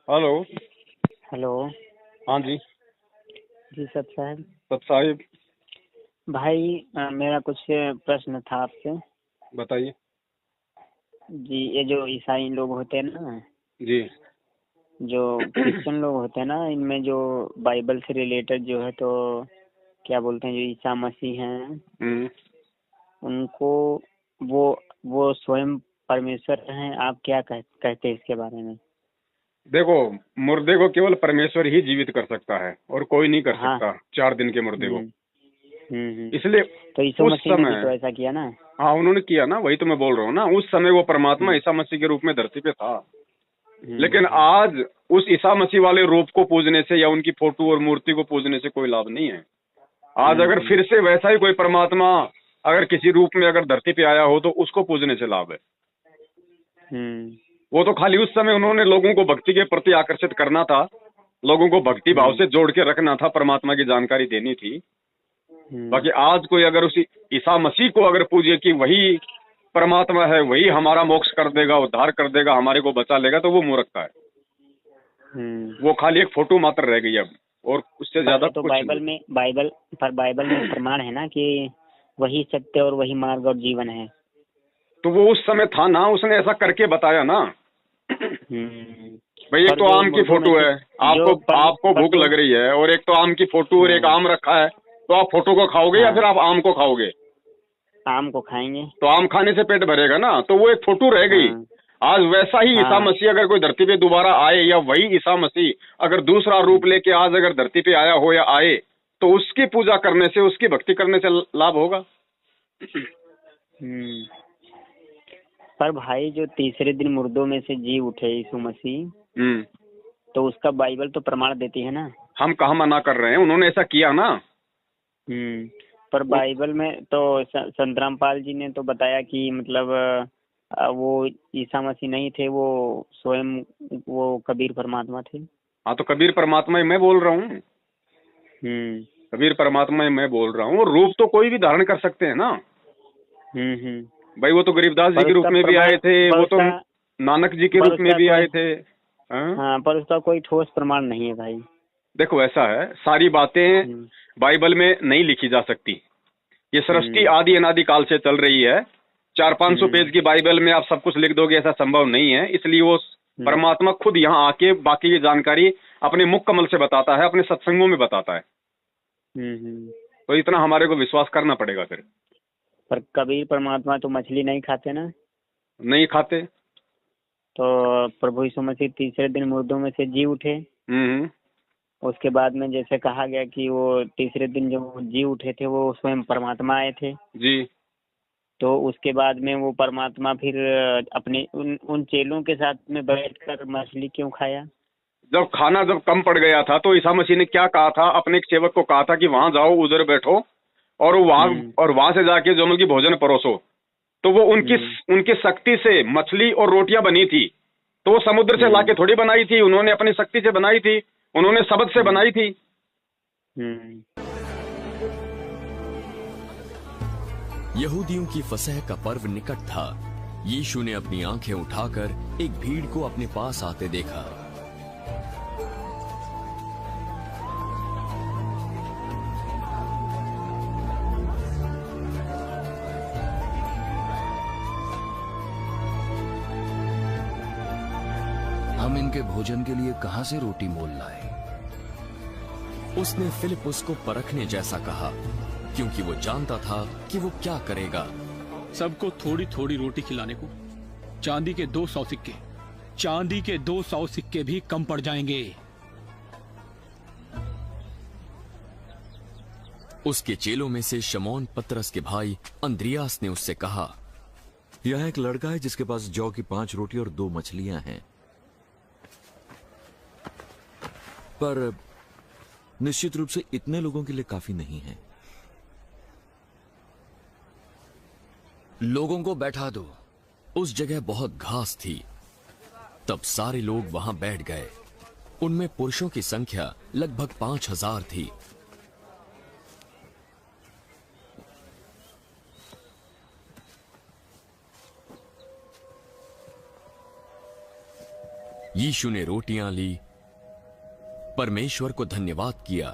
Hello. Hello. हाँ जी। जी सत साहब। सत साहिब। भाई मेरा कुछ प्रश्न था आपसे। बताइए। जी ये जो ईसाई लोग होते हैं ना, जी। जो क्रिश्चियन लोग होते हैं ना, इनमें जो बाइबल से रिलेटेड जो है, तो क्या बोलते हैं, जो ईसा मसीह हैं हम्म। उनको वो स्वयं परमेश्वर हैं। आप क्या कहते हैं इसके बारे में? देखो, मुर्दे को केवल परमेश्वर ही जीवित कर सकता है और कोई नहीं कर हाँ। सकता 4 दिन के मुर्दे को। हम्म हम्म। इसलिए तो यीशु उस मसीह ने भी समय, तो ऐसा किया ना। हाँ उन्होंने किया ना, वही तो मैं बोल रहा हूँ ना। उस समय वो परमात्मा हम्म ईसा मसीह के रूप में धरती पे था। लेकिन हम्म आज उस ईसा मसीह वाले रूप को पूजने से या उनकी फोटो और मूर्ति को पूजने से कोई लाभ नहीं है। आज अगर हम्म फिर से वैसा ही कोई परमात्मा अगर किसी रूप में अगर धरती पे आया हो तो उसको पूजने से लाभ है। हम्म वो तो खाली उस समय उन्होंने लोगों को भक्ति के प्रति आकर्षित करना था, लोगों को भक्ति भाव हम्म से जोड़ के रखना था, परमात्मा की जानकारी देनी थी। हम्म बाकी आज कोई अगर उसी ईसा मसीह को अगर पूजे कि वही परमात्मा है, वही हमारा मोक्ष कर देगा, उद्धार कर देगा, हमारे को बचा लेगा, तो वो मूर्खता है। वो खाली एक फोटो मात्र रह गई अब, और उससे ज्यादा तो कुछ नहीं। बाइबल में प्रमाण है ना कि वही सत्य और वही मार्ग और जीवन है। तो वो उस समय था ना, उसने ऐसा करके बताया ना। भाई एक पर तो जो आम की मुर्दों में फोटो से है, जो आपको पर, आपको पर भूख जो लग रही है और एक तो आम की फोटो और एक हाँ आम रखा है, तो आप फोटो को खाओगे या हाँ फिर आप आम को खाओगे? आम को खाएंगे। तो आम खाने से पेट भरेगा ना, तो वो एक फोटो रह गई। हाँ आज वैसा ही ईसा हाँ। मसीह अगर कोई धरती पे दोबारा आए, या वही ईसा मसीह अगर दूसरा रूप लेके आज अगर धरती पे आया हो या आए, तो उसकी पूजा करने से, उसकी भक्ति करने से लाभ होगा। हम्म। पर भाई जो तीसरे दिन मुर्दों में से जी उठे यीशु मसीह, हम्म। तो उसका बाइबल तो प्रमाण देती है ना। हम कहाँ मना कर रहे हैं, उन्होंने ऐसा किया ना। पर बाइबल में तो संत रामपाल जी ने तो बताया कि मतलब वो ईसा मसीह नहीं थे, वो स्वयं वो कबीर परमात्मा थे। हाँ, तो कबीर परमात्मा ही मैं बोल रहा हूँ। हम्म कबीर परमात्मा ही मैं बोल रहा हूँ। और रूप तो कोई भी धारण कर सकते हैं ना। हम्म। भाई वो तो गरीबदास जी पर के रूप उसका में भी प्रमाण आए थे, पर वो तो उसका नानक जी के पर रूप में उसका भी कोई आए थे। हाँ? हाँ, पर उसका कोई ठोस प्रमाण नहीं है भाई। देखो ऐसा है, सारी बातें हम्म बाइबल में नहीं लिखी जा सकती। ये सृष्टि हम्म आदि अनादि काल से चल रही है। 400-500 पेज हम्म की बाइबल में आप सब कुछ लिख दोगे, ऐसा संभव नहीं है। इसलिए वो हम्म परमात्मा खुद यहाँ आके बाकी की जानकारी अपने मुख कमल से बताता है, अपने सत्संगों में बताता है। हम्म। तो इतना हमारे को विश्वास करना पड़ेगा फिर। पर कबीर परमात्मा तो मछली नहीं खाते ना। नहीं खाते। तो प्रभु यीशु मसीह तीसरे दिन मुर्दों में से जी उठे। हम्म। उसके बाद में जैसे कहा गया कि वो तीसरे दिन जो जी उठे थे वो स्वयं परमात्मा आए थे। जी। तो उसके बाद में वो परमात्मा फिर अपने उन चेलों के साथ में बैठकर मछली क्यों खाया? जब खाना जब कम पड़ गया था तो ईसा मसीह ने क्या कहा था, अपने एक सेवक को कहा था कि वहां जाओ, उधर बैठो और वहां से जाके जो मतलब की भोजन परोसो। तो वो उनकी हम्म उनकी शक्ति से मछली और रोटियां बनी थी। तो वो समुद्र से लाके हम्म थोड़ी बनाई थी, उन्होंने अपनी शक्ति से बनाई थी, उन्होंने शब्द से हम्म बनाई थी। हम्म। यहूदियों की फसह का पर्व निकट था। यीशु ने अपनी आंखें उठाकर एक भीड़ को अपने पास आते देखा। हम इनके भोजन के लिए कहां से रोटी मोल लाए? उसने फिलिपुस को परखने जैसा कहा, क्योंकि वो जानता था कि वो क्या करेगा। सबको थोड़ी थोड़ी रोटी खिलाने को चांदी के 200 सिक्के, चांदी के 200 सिक्के भी कम पड़ जाएंगे। उसके चेलों में से शमौन पतरस के भाई अंद्रियास ने उससे कहा, यहाँ एक लड़का है जिसके पास जौ की 5 रोटी और 2 मछलियां हैं, पर निश्चित रूप से इतने लोगों के लिए काफी नहीं है। लोगों को बैठा दो। उस जगह बहुत घास थी। तब सारे लोग वहां बैठ गए। उनमें पुरुषों की संख्या लगभग 5000 थी। यीशु ने रोटियां ली, परमेश्वर को धन्यवाद किया,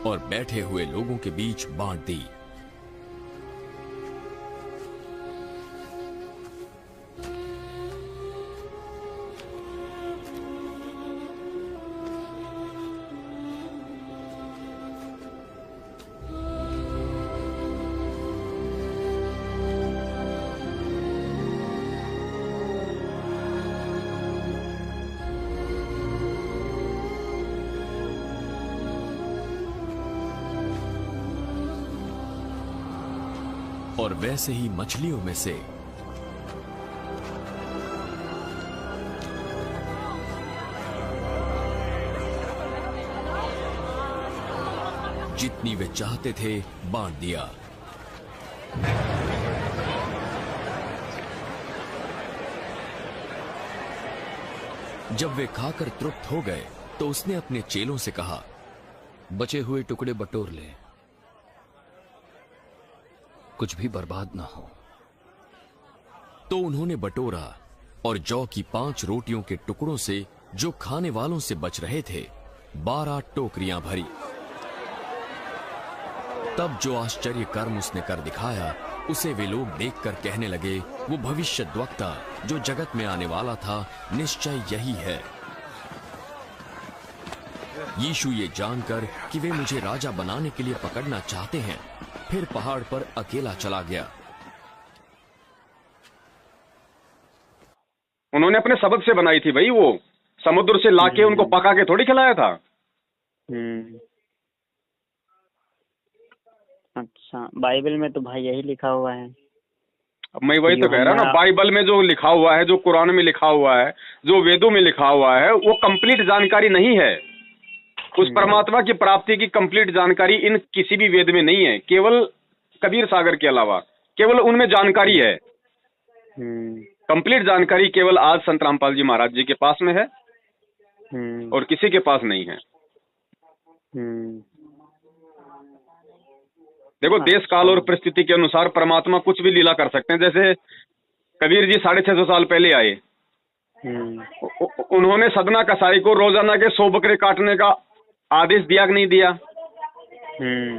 और बैठे हुए लोगों के बीच बांट दी। और वैसे ही मछलियों में से जितनी वे चाहते थे बांट दिया। जब वे खाकर तृप्त हो गए तो उसने अपने चेलों से कहा, बचे हुए टुकड़े बटोर ले, कुछ भी बर्बाद ना हो। तो उन्होंने बटोरा और जौ की 5 रोटियों के टुकड़ों से जो खाने वालों से बच रहे थे 12 टोकरियां भरी। तब जो आश्चर्य कर्म उसने कर दिखाया उसे वे लोग देखकर कहने लगे, वो भविष्यद्वक्ता जो जगत में आने वाला था निश्चय यही है। यीशु ये जानकर कि वे मुझे राजा बनाने के लिए पकड़ना चाहते हैं, फिर पहाड़ पर अकेला चला गया। उन्होंने अपने शब्द से बनाई थी भाई, वो समुद्र से लाके उनको पका के थोड़ी खिलाया था। अच्छा, बाइबल में तो भाई यही लिखा हुआ है। अब मैं वही तो कह रहा ना, बाइबल में जो लिखा हुआ है, जो कुरान में लिखा हुआ है, जो वेदों में लिखा हुआ है, वो कंप्लीट जानकारी नहीं है। उस परमात्मा की प्राप्ति की कंप्लीट जानकारी इन किसी भी वेद में नहीं है, केवल कबीर सागर के अलावा केवल उनमें जानकारी है। कंप्लीट जानकारी केवल आज संत रामपाल जी महाराज जी के पास में है और किसी के पास नहीं है। देखो, देश काल और परिस्थिति के अनुसार परमात्मा कुछ भी लीला कर सकते हैं। जैसे कबीर जी 650 साल पहले आए, उन्होंने सदना कसाई को रोजाना के 100 बकरे काटने का आदेश दिया कि नहीं दिया?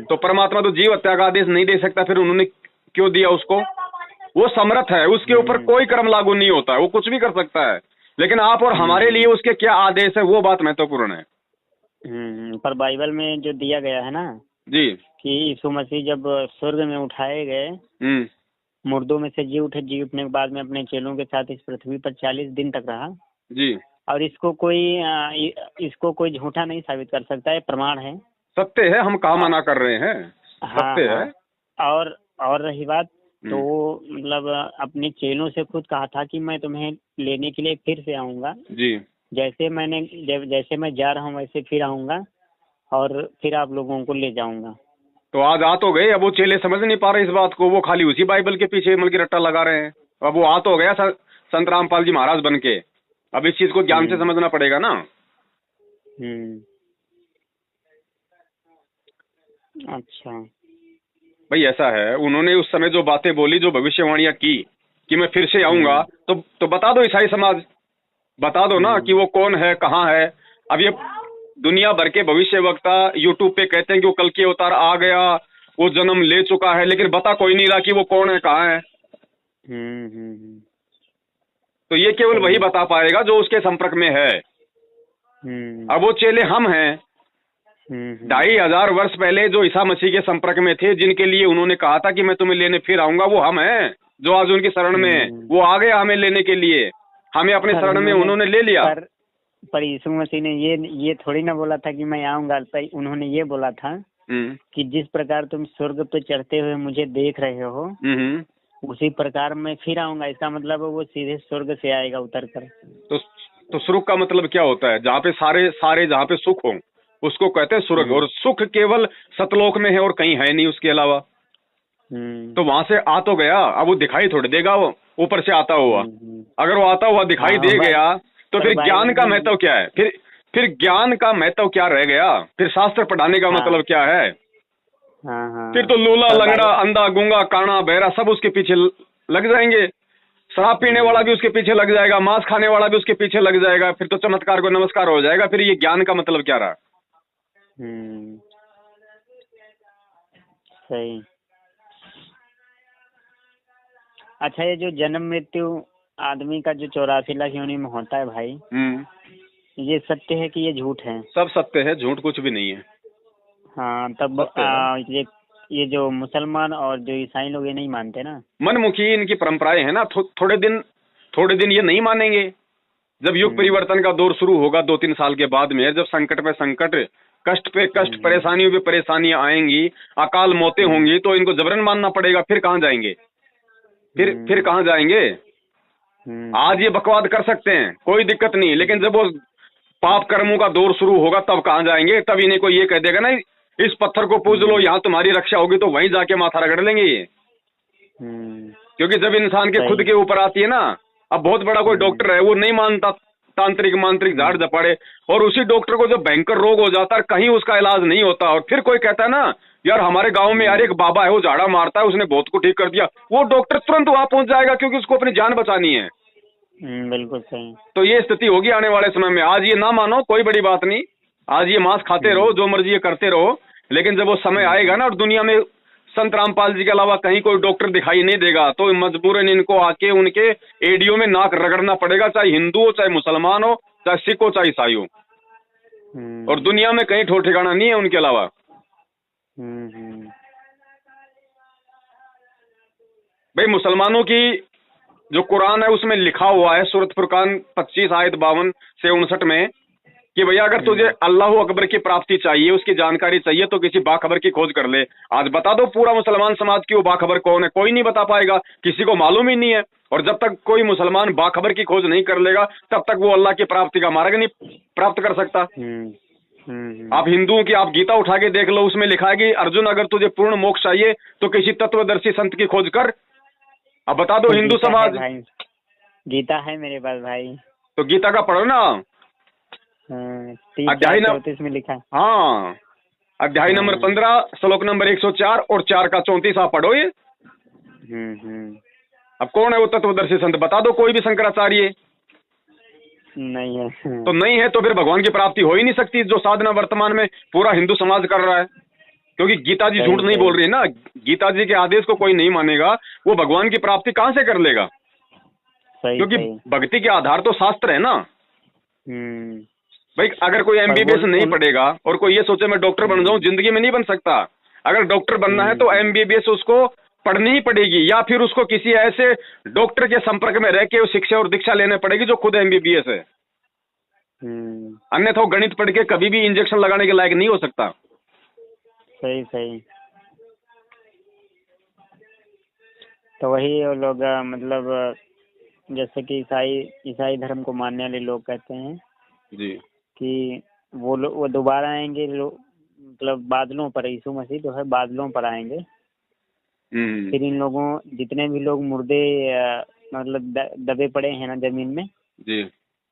तो परमात्मा तो जीव हत्या का आदेश नहीं दे सकता, फिर उन्होंने क्यों दिया उसको? वो समर्थ है, उसके ऊपर कोई कर्म लागू नहीं होता है, वो कुछ भी कर सकता है। लेकिन आप और हमारे लिए उसके क्या आदेश है, वो बात महत्वपूर्ण है। पर बाइबल में जो दिया गया है ना जी, कि यीशु मसीह जब स्वर्ग में उठाए गए, मुर्दों में से जी उठे, जी उठने के बाद में अपने चेलों के साथ इस पृथ्वी पर 40 दिन तक रहा जी। और इसको कोई झूठा नहीं साबित कर सकता है, प्रमाण है, सत्य है। हम कहाँ मना कर रहे हैं, सत्य है। और रही बात, तो मतलब अपने चेलों से खुद कहा था कि मैं तुम्हें लेने के लिए फिर से आऊंगा जी। जैसे मैं जा रहा हूँ वैसे फिर आऊंगा और फिर आप लोगों को ले जाऊंगा। तो आज आ तो गए, अब वो चेले समझ नहीं पा रहे इस बात को, वो खाली उसी बाइबल के पीछे मतलब की रट्टा लगा रहे हैं। अब वो आ तो गया संत रामपाल जी महाराज बन के, अब इस चीज को ज्ञान से समझना पड़ेगा ना। अच्छा भाई, ऐसा है, उन्होंने उस समय जो बातें बोली, जो भविष्यवाणियां की कि मैं फिर से आऊंगा, तो बता दो ईसाई समाज, बता दो ना कि वो कौन है, कहाँ है। अब ये दुनिया भर के भविष्यवक्ता यूट्यूब पे कहते हैं कि वो कल के अवतार आ गया, वो जन्म ले चुका है, लेकिन बता कोई नहीं रहा कि वो कौन है, कहाँ है। तो ये केवल वही बता पाएगा जो उसके संपर्क में है। अब वो चेले हम हैं, 2500 वर्ष पहले जो ईसा मसीह के संपर्क में थे, जिनके लिए उन्होंने कहा था कि मैं तुम्हें लेने फिर आऊंगा, वो हम हैं जो आज उनकी शरण में है। वो आ गया हमें लेने के लिए, हमें अपने शरण में उन्होंने ले लिया। पर यीशु मसीह ने ये थोड़ी ना बोला था कि मैं आऊंगा। उन्होंने ये बोला था कि जिस प्रकार तुम स्वर्ग पे चढ़ते हुए मुझे देख रहे हो, उसी प्रकार मैं फिर आऊंगा। इसका मतलब वो सीधे स्वर्ग से आएगा उतर कर। तो स्वर्ग का मतलब क्या होता है? जहाँ पे सारे जहाँ पे सुख हो उसको कहते हैं स्वर्ग, और सुख केवल सतलोक में है और कहीं है नहीं उसके अलावा। तो वहां से आ तो गया, अब वो दिखाई थोड़ी देगा वो ऊपर से आता हुआ। अगर वो आता हुआ दिखाई दे गया तो फिर ज्ञान का महत्व क्या है? फिर ज्ञान का महत्व क्या रह गया? फिर शास्त्र पढ़ाने का मतलब क्या है? हाँ। फिर तो लूला, लंगड़ा, अंधा, गूंगा, काना, बहरा सब उसके पीछे लग जाएंगे। शराब पीने वाला भी उसके पीछे लग जाएगा, मांस खाने वाला भी उसके पीछे लग जाएगा। फिर तो चमत्कार को नमस्कार हो जाएगा। फिर ये ज्ञान का मतलब क्या रहा? सही। अच्छा, ये जो जन्म मृत्यु आदमी का जो 84 लाख योनि में होता है भाई, ये सत्य है कि ये झूठ है? सब सत्य है, झूठ कुछ भी नहीं है। हाँ, तब ये जो मुसलमान और जो ईसाई लोग ये नहीं मानते ना। मनमुखी इनकी परंपराएं है ना। थोड़े दिन ये नहीं मानेंगे। जब युग परिवर्तन का दौर शुरू होगा 2-3 साल के बाद में, जब संकट पे संकट, कष्ट पे कष्ट, परेशानियों पे परेशानियां आएंगी, अकाल मौतें होंगी, तो इनको जबरन मानना पड़ेगा। फिर कहाँ जाएंगे? फिर कहाँ जाएंगे? आज ये बकवाद कर सकते हैं, कोई दिक्कत नहीं, लेकिन जब वो पाप कर्मों का दौर शुरू होगा तब कहाँ जाएंगे? तब इन्हें कोई ये कह देगा ना इस पत्थर को पूज लो, यहाँ तुम्हारी रक्षा होगी, तो वहीं जाके माथा रगड़ लेंगे ये। क्योंकि जब इंसान के खुद के ऊपर आती है ना, अब बहुत बड़ा कोई डॉक्टर है, वो नहीं मानता तांत्रिक मांत्रिक झाड़ झपाड़े, और उसी डॉक्टर को जब भयंकर रोग हो जाता है, कहीं उसका इलाज नहीं होता, और फिर कोई कहता है ना यार हमारे गांव में यार एक बाबा है, वो झाड़ा मारता है, उसने बहुत को ठीक कर दिया, वो डॉक्टर तुरंत वहां पहुंच जाएगा, क्योंकि उसको अपनी जान बचानी है। बिल्कुल सही। तो ये स्थिति होगी आने वाले समय में। आज ये ना मानो, कोई बड़ी बात नहीं, आज ये मांस खाते रहो, जो मर्जी ये करते रहो, लेकिन जब वो समय आएगा ना और दुनिया में संत रामपाल जी के अलावा कहीं कोई डॉक्टर दिखाई नहीं देगा, तो मजबूरन इनको आके उनके एडियो में नाक रगड़ना पड़ेगा, चाहे हिंदू हो, चाहे मुसलमान हो, चाहे सिख हो, चाहे ईसाई हो। और दुनिया में कहीं ठोर ठिकाना नहीं है उनके अलावा। भाई मुसलमानों की जो कुरान है उसमें लिखा हुआ है, सूरत फुरकान 25 आयत 52 से 59 में, कि भैया अगर तुझे अल्लाह अकबर की प्राप्ति चाहिए, उसकी जानकारी चाहिए, तो किसी बाखबर की खोज कर ले। आज बता दो पूरा मुसलमान समाज की वो बाखबर कौन है? कोई नहीं बता पाएगा, किसी को मालूम ही नहीं है। और जब तक कोई मुसलमान बाखबर की खोज नहीं कर लेगा, तब तक वो अल्लाह की प्राप्ति का मार्ग नहीं प्राप्त कर सकता। आप हिंदुओं की आप गीता उठा के देख लो, उसमें लिखा है कि अर्जुन अगर तुझे पूर्ण मोक्ष चाहिए तो किसी तत्वदर्शी संत की खोज कर। अब बता दो हिंदू समाज, गीता है मेरे पास भाई, तो गीता का पढ़ो ना, अध्याय 34 में लिखा है। हाँ, अध्याय नंबर 15 श्लोक नंबर 104 और 4 का 34 आप पढ़ो ये। अब कौन है वो तत्वदर्शी संत? बता दो कोई भी शंकराचार्य नहीं है। तो नहीं है तो फिर भगवान की प्राप्ति हो ही नहीं सकती, जो साधना वर्तमान में पूरा हिंदू समाज कर रहा है। क्योंकि गीता जी झूठ नहीं बोल रही है ना, गीता जी के आदेश को कोई नहीं मानेगा, वो भगवान की प्राप्ति कहाँ से कर लेगा? क्योंकि भक्ति के आधार तो शास्त्र है ना। भाई अगर कोई एमबीबीएस नहीं पढ़ेगा और कोई ये सोचे मैं डॉक्टर बन जाऊं, जिंदगी में नहीं बन सकता। अगर डॉक्टर बनना है तो एमबीबीएस उसको पढ़नी ही पड़ेगी, या फिर उसको किसी ऐसे डॉक्टर के संपर्क में रह के शिक्षा और दीक्षा लेने पड़ेगी जो खुद एमबीबीएस है। अन्यथा गणित पढ़ के कभी भी इंजेक्शन लगाने के लायक नहीं हो सकता। सही सही। तो वही वो लोग मतलब जैसे कि ईसाई धर्म को मानने वाले लोग कहते हैं जी कि वो दोबारा आएंगे, मतलब बादलों पर, यीशु मसीह जो है बादलों पर आएंगे। फिर इन लोगों जितने भी लोग मुर्दे मतलब दबे पड़े हैं ना जमीन में जी,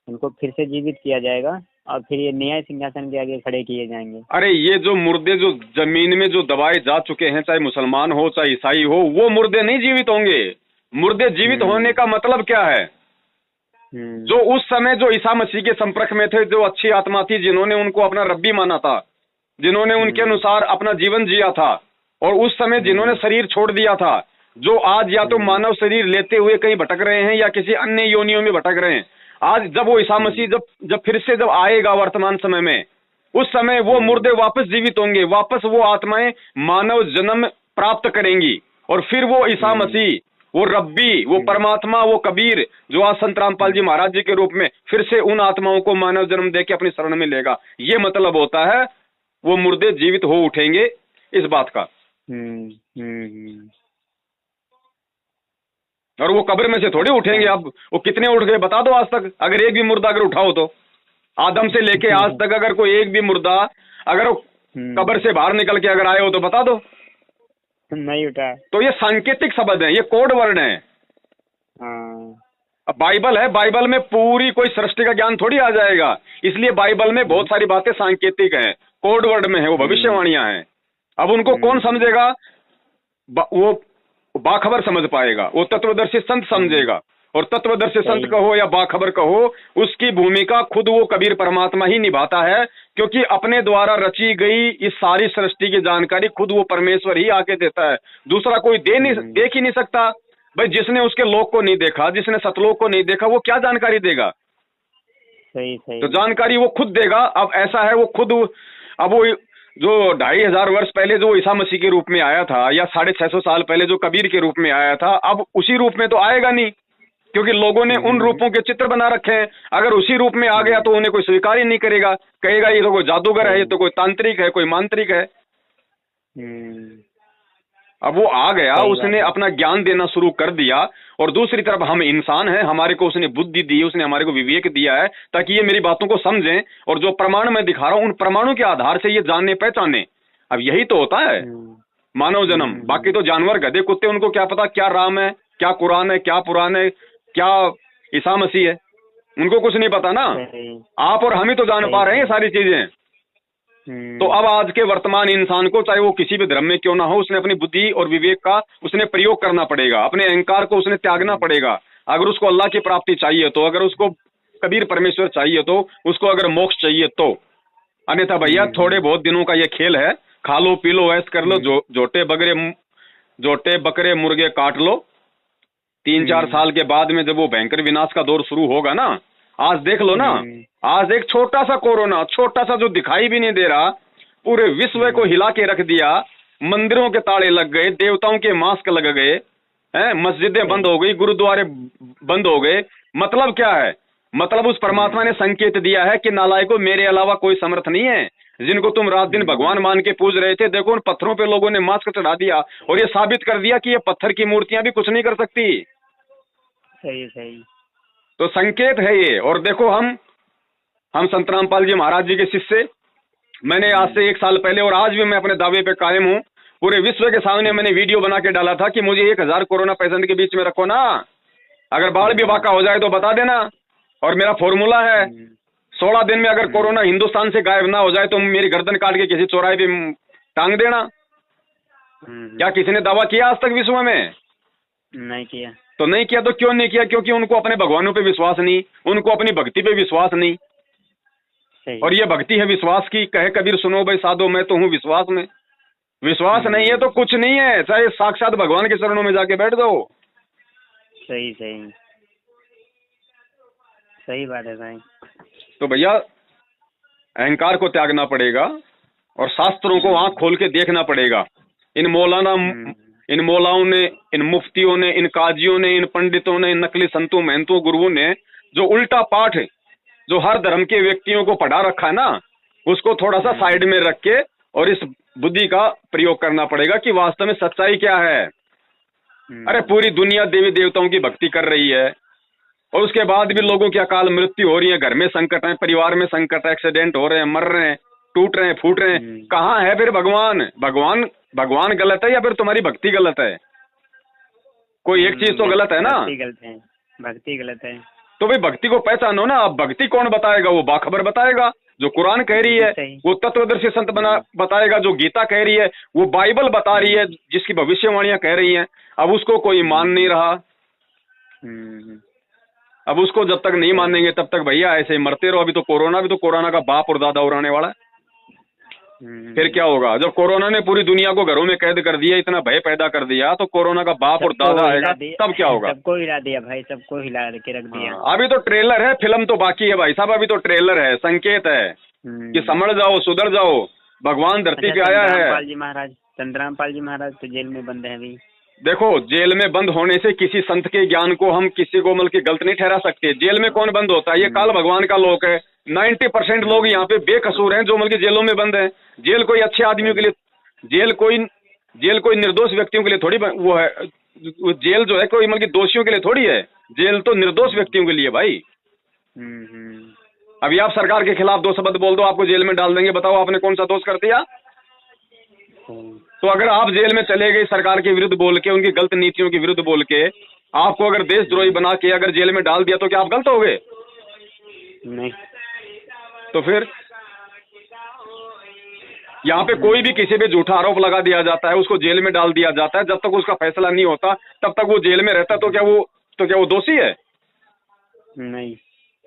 उनको फिर से जीवित किया जाएगा और फिर ये न्याय सिंहासन के आगे खड़े किए जाएंगे। अरे ये जो मुर्दे जो जमीन में जो दबाए जा चुके हैं, चाहे मुसलमान हो चाहे ईसाई हो, वो मुर्दे नहीं जीवित होंगे। मुर्दे जीवित होने का मतलब क्या है? जो उस समय जो ईसा मसीह के संपर्क में थे, जो अच्छी आत्मा थी, जिन्होंने उनको अपना रब्बी माना था, जिन्होंने उनके अनुसार अपना जीवन जिया था, और उस समय जिन्होंने शरीर छोड़ दिया था, जो आज या तो मानव शरीर लेते हुए कहीं भटक रहे हैं या किसी अन्य योनियों में भटक रहे हैं, आज जब वो ईसा मसीह जब फिर से जब आएगा वर्तमान समय में, उस समय वो मुर्दे वापस जीवित होंगे, वापस वो आत्माएं मानव जन्म प्राप्त करेंगी, और फिर वो ईसा मसीह, वो रब्बी, वो परमात्मा, वो कबीर जो आज संत रामपाल जी महाराज जी के रूप में फिर से उन आत्माओं को मानव जन्म दे के अपनी शरण में लेगा। ये मतलब होता है वो मुर्दे जीवित हो उठेंगे इस बात का। और वो कब्र में से थोड़ी उठेंगे। अब वो कितने उठ गए बता दो आज तक? अगर एक भी मुर्दा अगर उठाओ तो आदम से लेके आज तक अगर कोई एक भी मुर्दा अगर कब्र से बाहर निकल के अगर आए हो तो बता दो। नहीं उठा। तो ये सांकेतिक शब्द है, ये कोड वर्ण है। अब बाइबल है, बाइबल में पूरी कोई सृष्टि का ज्ञान थोड़ी आ जाएगा, इसलिए बाइबल में बहुत सारी बातें सांकेतिक हैं, कोड वर्ड में है, वो भविष्यवाणियां हैं। अब उनको कौन समझेगा? वो बाखबर समझ पाएगा, वो तत्वदर्शी संत समझेगा। और तत्वदर्शी संत कहो या बाखबर कहो, उसकी भूमिका खुद वो कबीर परमात्मा ही निभाता है, क्योंकि अपने द्वारा रची गई इस सारी सृष्टि की जानकारी खुद वो परमेश्वर ही आके देता है, दूसरा कोई देख ही नहीं सकता। भाई जिसने उसके लोक को नहीं देखा, जिसने सतलोक को नहीं देखा, वो क्या जानकारी देगा? सही सही। तो जानकारी वो खुद देगा। अब ऐसा है, वो खुद, अब वो जो 2500 वर्ष पहले जो ईसा मसीह के रूप में आया था, या 650 साल पहले जो कबीर के रूप में आया था, अब उसी रूप में तो आएगा नहीं, क्योंकि लोगों ने उन रूपों के चित्र बना रखे हैं। अगर उसी रूप में आ गया तो उन्हें कोई स्वीकार ही नहीं करेगा, कहेगा ये तो कोई जादूगर है, ये तो कोई तांत्रिक है, कोई मांत्रिक है। अब वो आ गया, उसने अपना ज्ञान देना शुरू कर दिया, और दूसरी तरफ हम इंसान हैं, हमारे को उसने बुद्धि दी, उसने हमारे को विवेक दिया है, ताकि ये मेरी बातों को समझें, और जो प्रमाण मैं दिखा रहा हूं उन प्रमाणों के आधार से ये जानने पहचाने। अब यही तो होता है मानव जन्म। बाकी तो जानवर, गधे, कुत्ते, उनको क्या पता क्या राम है, क्या कुरान है, क्या पुराण है, क्या ईसा मसीह है, उनको कुछ नहीं पता ना। आप और हम ही तो जान पा रहे हैं ये सारी चीजें। तो अब आज के वर्तमान इंसान को, चाहे वो किसी भी धर्म में क्यों ना हो, उसने अपनी बुद्धि और विवेक का उसने प्रयोग करना पड़ेगा, अपने अहंकार को उसने त्यागना पड़ेगा। अगर उसको अल्लाह की प्राप्ति चाहिए तो, अगर उसको कबीर परमेश्वर चाहिए तो, उसको अगर मोक्ष चाहिए तो। अन्यथा भैया थोड़े बहुत दिनों का ये खेल है, खा लो पी लो ऐश कर लो, जोटे बकरे मुर्गे काट लो, 3-4 साल के बाद में जब वो भयंकर विनाश का दौर शुरू होगा ना, आज देख लो ना, आज एक छोटा सा कोरोना, छोटा सा जो दिखाई भी नहीं दे रहा, पूरे विश्व को हिला के रख दिया। मंदिरों के ताले लग गए, देवताओं के मास्क लग गए हैं, मस्जिदें बंद हो गई, गुरुद्वारे बंद हो गए। मतलब क्या है? मतलब उस परमात्मा ने संकेत दिया है कि नालायकों, मेरे अलावा कोई समर्थ नहीं है। जिनको तुम रात दिन भगवान मान के पूज रहे थे, देखो उन पत्थरों पे लोगों ने मास्क चढ़ा दिया, और ये साबित कर दिया कि ये पत्थर की मूर्तियां भी कुछ नहीं कर सकती। सही सही। तो संकेत है ये। और देखो हम संत रामपाल जी महाराज जी के शिष्य, मैंने आज से 1 साल पहले, और आज भी मैं अपने दावे पे कायम हूँ, पूरे विश्व के सामने मैंने वीडियो बना के डाला था कि मुझे 1000 कोरोना पेशेंट के बीच में रखो ना, अगर बाढ़ भी वाक़ा हो जाए तो बता देना। और मेरा फॉर्मूला है, 16 दिन में अगर कोरोना हिंदुस्तान से गायब ना हो जाए तो मेरी गर्दन काट के किसी चौराहे पे टांग देना। क्या किसी ने दावा किया आज तक विश्व में? नहीं किया। तो नहीं किया तो क्यों नहीं किया? क्योंकि उनको अपने भगवानों पे विश्वास नहीं, उनको अपनी भक्ति पे विश्वास नहीं। और ये भक्ति है विश्वास की। कहे कबीर सुनो भाई साधो, मैं तो हूँ विश्वास में। विश्वास नहीं है तो कुछ नहीं है, चाहे साक्षात भगवान के चरणों में जाके बैठ जाओ। सही सही सही बात है भाई। तो भैया अहंकार को त्यागना पड़ेगा, और शास्त्रों को आंख खोल के देखना पड़ेगा। इन मौलाओं ने, इन मुफ्तियों ने, इन काजियों ने, इन पंडितों ने, इन नकली संतों महंतों गुरुओं ने जो उल्टा पाठ जो हर धर्म के व्यक्तियों को पढ़ा रखा है ना, उसको थोड़ा सा साइड में रख के और इस बुद्धि का प्रयोग करना पड़ेगा कि वास्तव में सच्चाई क्या है। अरे पूरी दुनिया देवी देवताओं की भक्ति कर रही है, और उसके बाद भी लोगों की अकाल मृत्यु हो रही है, घर में संकट है, परिवार में संकट है, एक्सीडेंट हो रहे हैं, मर रहे हैं, टूट रहे हैं, फूट रहे हैं। कहाँ है फिर भगवान? भगवान गलत है या फिर तुम्हारी भक्ति गलत है? कोई एक चीज तो गलत है ना। भक्ति गलत है। तो भाई भक्ति को पहचानो ना। अब भक्ति कौन बताएगा? वो बाखबर बताएगा, जो कुरान कह रही है, वो तत्वदर्शी संत बताएगा, जो गीता कह रही है, वो बाइबल बता रही है, जिसकी भविष्यवाणियां कह रही हैं। अब उसको कोई मान नहीं रहा। अब उसको जब तक नहीं मानेंगे तब तक भैया ऐसे ही मरते रहो। अभी तो कोरोना का बाप और दादा उड़ाने वाला है। फिर क्या होगा? जब कोरोना ने पूरी दुनिया को घरों में कैद कर दिया, इतना भय पैदा कर दिया, तो कोरोना का बाप और दादा आएगा तब क्या होगा? सबको हिला दिया भाई, सबको हिला के रख दिया। अभी तो ट्रेलर है, फिल्म तो बाकी है भाई साहब। अभी तो ट्रेलर है, संकेत है कि समझ जाओ, सुधर जाओ, भगवान धरती पे आया है। चंद्रामपाल जी महाराज तो जेल में बंद है अभी। देखो, जेल में बंद होने से किसी संत के ज्ञान को हम किसी को मतलब कि गलत नहीं ठहरा सकते। जेल में कौन बंद होता है? ये काल भगवान का लोक है। 90% लोग यहाँ पे बेकसूर हैं जो मतलब जेलों में बंद हैं। जेल कोई अच्छे आदमियों के लिए, जेल कोई निर्दोष व्यक्तियों के लिए थोड़ी वो है। जेल जो है कोई मतलब दोषियों के लिए थोड़ी है। जेल तो निर्दोष व्यक्तियों के लिए भाई। अभी आप सरकार के खिलाफ 2 शब्द बोल दो, आपको जेल में डाल देंगे। बताओ आपने कौन सा दोष कर दिया? तो अगर आप जेल में चले गए सरकार के विरुद्ध बोल के, उनकी गलत नीतियों के विरुद्ध बोल के, आपको अगर देशद्रोही बना के अगर जेल में डाल दिया तो क्या आप गलत हो गए? नहीं। तो फिर यहाँ पे कोई भी किसी पे झूठा आरोप लगा दिया जाता है, उसको जेल में डाल दिया जाता है, जब तक उसका फैसला नहीं होता तब तक वो जेल में रहता है, तो क्या वो दोषी है? नहीं।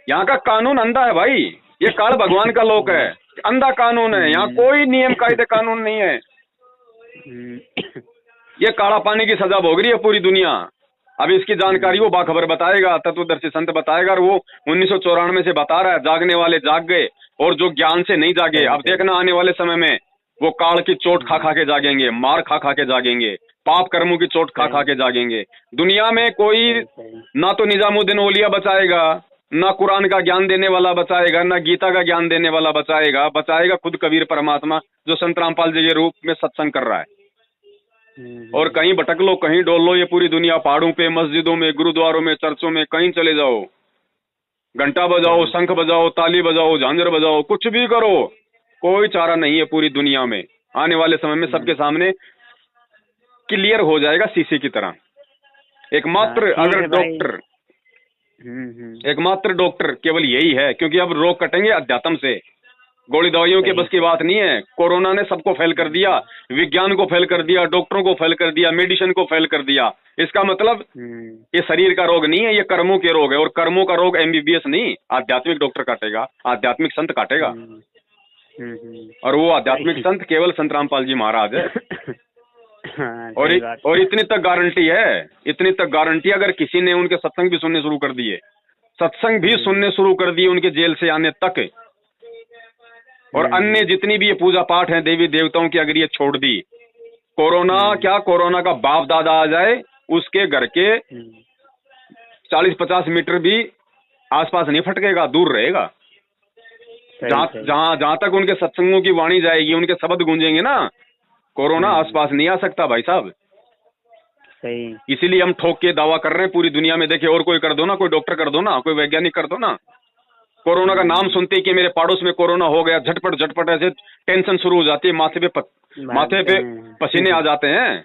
यहाँ का कानून अंधा है भाई, ये काल भगवान का लोक है, अंधा कानून है, यहाँ कोई नियम कायदे कानून नहीं है। ये काला पानी की सजा भोग रही है पूरी दुनिया। अब इसकी जानकारी वो बाखबर बताएगा, तत्वदर्शी संत बताएगा, और वो 1994 से बता रहा है, जागने वाले जाग गए और जो ज्ञान से नहीं जागे, अब देखना आने वाले समय में वो काल की चोट खा खा के जागेंगे, मार खा खा के जागेंगे, पाप कर्मों की चोट खा खा के जागेंगे। दुनिया में कोई ना तो निजामुद्दीन औलिया बचाएगा, ना कुरान का ज्ञान देने वाला बचाएगा, ना गीता का ज्ञान देने वाला बचाएगा खुद कबीर परमात्मा, जो संत रामपाल जी के रूप में सत्संग कर रहा है। और कहीं भटक लो, कहीं डोल लो, ये पूरी दुनिया, पहाड़ों पे, मस्जिदों में, गुरुद्वारों में, चर्चों में, कहीं चले जाओ, घंटा बजाओ, शंख बजाओ, ताली बजाओ, झांझर बजाओ, कुछ भी करो, कोई चारा नहीं है पूरी दुनिया में। आने वाले समय में सबके सामने क्लियर हो जाएगा शीशे की तरह। एकमात्र अगर डॉक्टर, एकमात्र डॉक्टर केवल यही है, क्योंकि अब रोग कटेंगे अध्यात्म से, गोली दवाइयों के बस की बात नहीं है। कोरोना ने सबको फेल कर दिया, विज्ञान को फेल कर दिया, डॉक्टरों को फेल कर दिया, मेडिसिन को फेल कर दिया। इसका मतलब ये शरीर का रोग नहीं है, ये कर्मों के रोग है, और कर्मों का रोग MBBS नहीं, आध्यात्मिक डॉक्टर काटेगा, आध्यात्मिक संत काटेगा। और वो आध्यात्मिक संत केवल संत रामपाल जी महाराज है। और इतनी तक गारंटी है, इतनी तक गारंटी, अगर किसी ने उनके सत्संग भी सुनने शुरू कर दिए, सत्संग भी सुनने शुरू कर दिए उनके जेल से आने तक, और अन्य जितनी भी ये पूजा पाठ है देवी देवताओं की, अगर ये छोड़ दी, कोरोना क्या, कोरोना का बाप दादा आ जाए, उसके घर के 40-50 मीटर भी आसपास नहीं फटकेगा, दूर रहेगा। जहां तक उनके सत्संगों की वाणी जाएगी, उनके शब्द गूंजेंगे ना, कोरोना आसपास नहीं आ सकता भाई साहब। सही। इसीलिए हम ठोक के दावा कर रहे हैं पूरी दुनिया में। देखिए, और कोई कर दो ना, कोई डॉक्टर कर दो ना, कोई वैज्ञानिक कर दो ना, कोरोना का नाम सुनते ही कि मेरे पड़ोस में कोरोना हो गया, झटपट ऐसे टेंशन शुरू हो जाती है, माथे पे पसीने आ जाते हैं।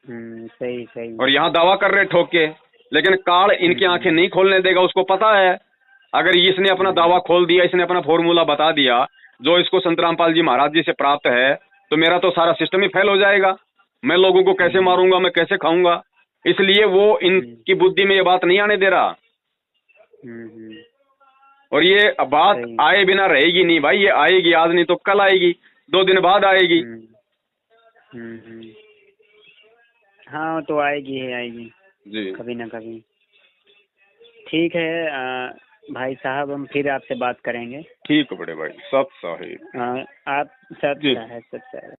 सही। और यहाँ दावा कर रहे ठोक के, लेकिन काल इनकी आंखें नहीं खोलने देगा। उसको पता है, अगर इसने अपना दावा खोल दिया, इसने अपना फॉर्मूला बता दिया जो इसको संत रामपाल जी महाराज जी से प्राप्त है, तो मेरा तो सारा सिस्टम ही फेल हो जाएगा। मैं लोगों को कैसे मारूंगा, मैं कैसे खाऊंगा? इसलिए वो इनकी बुद्धि में ये बात नहीं आने दे रहा। और ये बात आए बिना रहेगी नहीं भाई, ये आएगी, आज नहीं तो कल आएगी, 2 दिन बाद आएगी। हाँ, तो आएगी जी, कभी ना कभी। ठीक है भाई साहब, हम फिर आपसे बात करेंगे। ठीक है बड़े भाई, सत साहिब। आप सत साहिब।